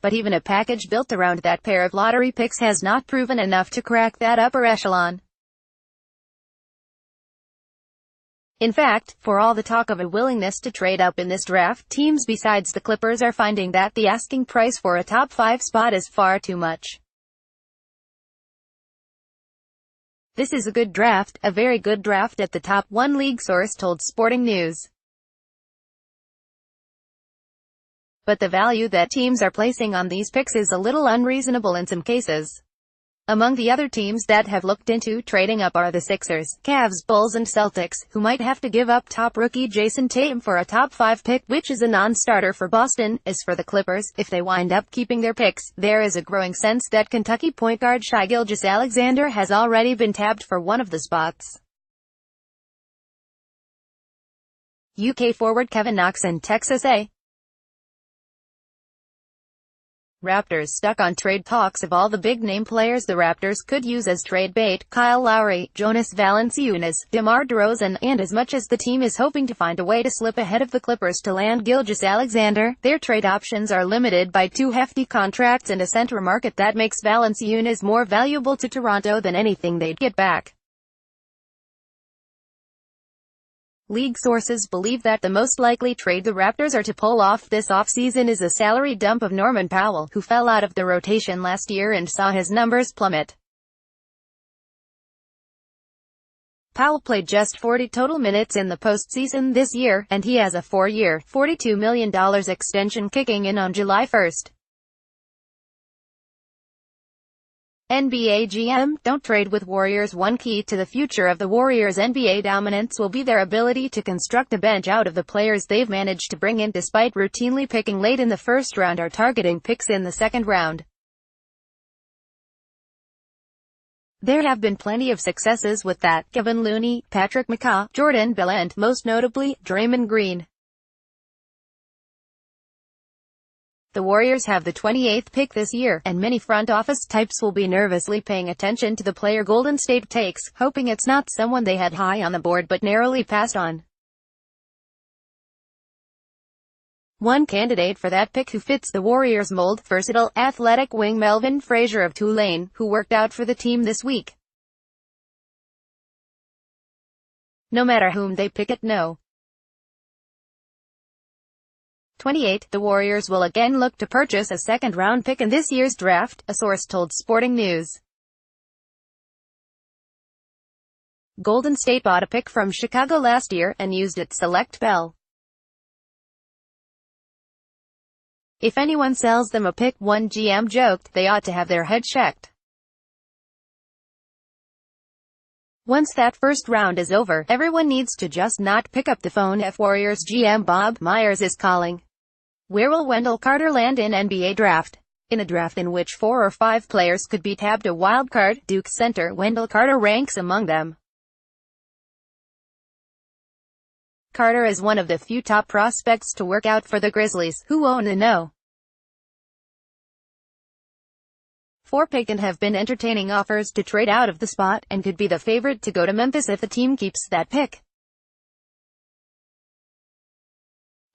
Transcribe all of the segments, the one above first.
But even a package built around that pair of lottery picks has not proven enough to crack that upper echelon. In fact, for all the talk of a willingness to trade up in this draft, teams besides the Clippers are finding that the asking price for a top 5 spot is far too much. This is a good draft, a very good draft at the top, one league source told Sporting News. But the value that teams are placing on these picks is a little unreasonable in some cases. Among the other teams that have looked into trading up are the Sixers, Cavs, Bulls and Celtics, who might have to give up top rookie Jason Tatum for a top 5 pick, which is a non-starter for Boston. As for the Clippers, if they wind up keeping their picks, there is a growing sense that Kentucky point guard Shai Gilgeous-Alexander has already been tabbed for one of the spots. UK forward Kevin Knox and Texas A. Raptors stuck on trade talks. Of all the big-name players the Raptors could use as trade bait, Kyle Lowry, Jonas Valanciunas, DeMar DeRozan, and as much as the team is hoping to find a way to slip ahead of the Clippers to land Gilgeous-Alexander, their trade options are limited by 2 hefty contracts and a center market that makes Valanciunas more valuable to Toronto than anything they'd get back. League sources believe that the most likely trade the Raptors are to pull off this offseason is a salary dump of Norman Powell, who fell out of the rotation last year and saw his numbers plummet. Powell played just 40 total minutes in the postseason this year, and he has a 4-year, $42 million extension kicking in on July 1. NBA GM, don't trade with Warriors. One key to the future of the Warriors' NBA dominance will be their ability to construct a bench out of the players they've managed to bring in, despite routinely picking late in the first round or targeting picks in the second round. There have been plenty of successes with that: Kevin Looney, Patrick McCaw, Jordan Bell and, most notably, Draymond Green. The Warriors have the 28th pick this year, and many front office types will be nervously paying attention to the player Golden State takes, hoping it's not someone they had high on the board but narrowly passed on. One candidate for that pick who fits the Warriors' mold: versatile, athletic wing Melvin Frazier of Tulane, who worked out for the team this week. No matter whom they pick at No. 28, the Warriors will again look to purchase a second-round pick in this year's draft, a source told Sporting News. Golden State bought a pick from Chicago last year, and used it to select Bell. If anyone sells them a pick, one GM joked, they ought to have their head checked. Once that first round is over, everyone needs to just not pick up the phone if Warriors GM Bob Myers is calling. Where will Wendell Carter land in NBA draft? In a draft in which 4 or 5 players could be tabbed a wild card, Duke center Wendell Carter ranks among them. Carter is one of the few top prospects to work out for the Grizzlies, who own the No. 4 pick and have been entertaining offers to trade out of the spot, and could be the favorite to go to Memphis if the team keeps that pick.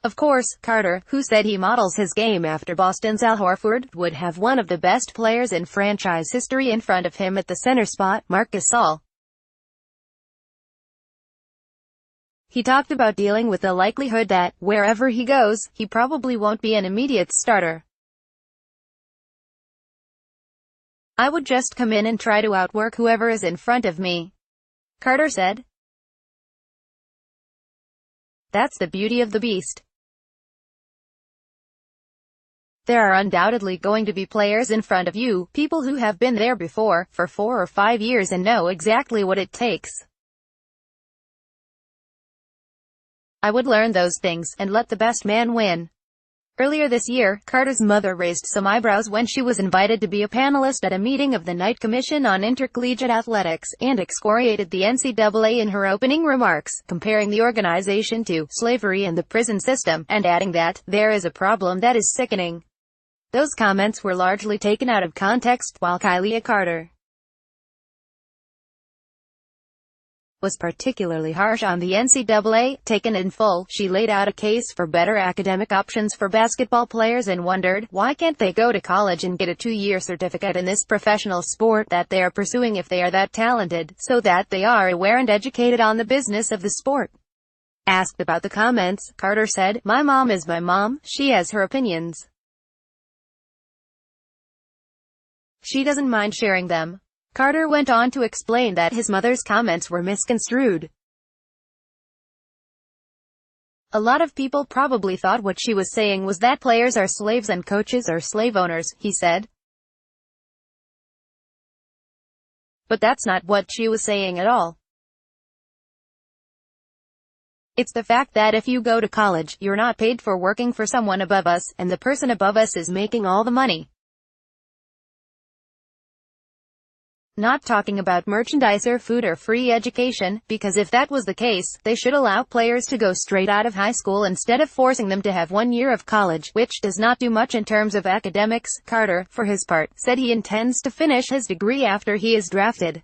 Of course, Carter, who said he models his game after Boston's Al Horford, would have one of the best players in franchise history in front of him at the center spot, Marc Gasol. He talked about dealing with the likelihood that, wherever he goes, he probably won't be an immediate starter. I would just come in and try to outwork whoever is in front of me, Carter said. That's the beauty of the beast. There are undoubtedly going to be players in front of you, people who have been there before, for 4 or 5 years and know exactly what it takes. I would learn those things, and let the best man win. Earlier this year, Carter's mother raised some eyebrows when she was invited to be a panelist at a meeting of the Knight Commission on Intercollegiate Athletics, and excoriated the NCAA in her opening remarks, comparing the organization to slavery and the prison system, and adding that there is a problem that is sickening. Those comments were largely taken out of context, while Kylie Carter was particularly harsh on the NCAA. Taken in full, she laid out a case for better academic options for basketball players and wondered, why can't they go to college and get a 2-year certificate in this professional sport that they are pursuing if they are that talented, so that they are aware and educated on the business of the sport. Asked about the comments, Carter said, "My mom is my mom, she has her opinions. She doesn't mind sharing them." Carter went on to explain that his mother's comments were misconstrued. "A lot of people probably thought what she was saying was that players are slaves and coaches are slave owners," he said. "But that's not what she was saying at all. It's the fact that if you go to college, you're not paid for working for someone above us, and the person above us is making all the money. Not talking about merchandise or food or free education, because if that was the case, they should allow players to go straight out of high school instead of forcing them to have 1 year of college, which does not do much in terms of academics." Carter, for his part, said he intends to finish his degree after he is drafted.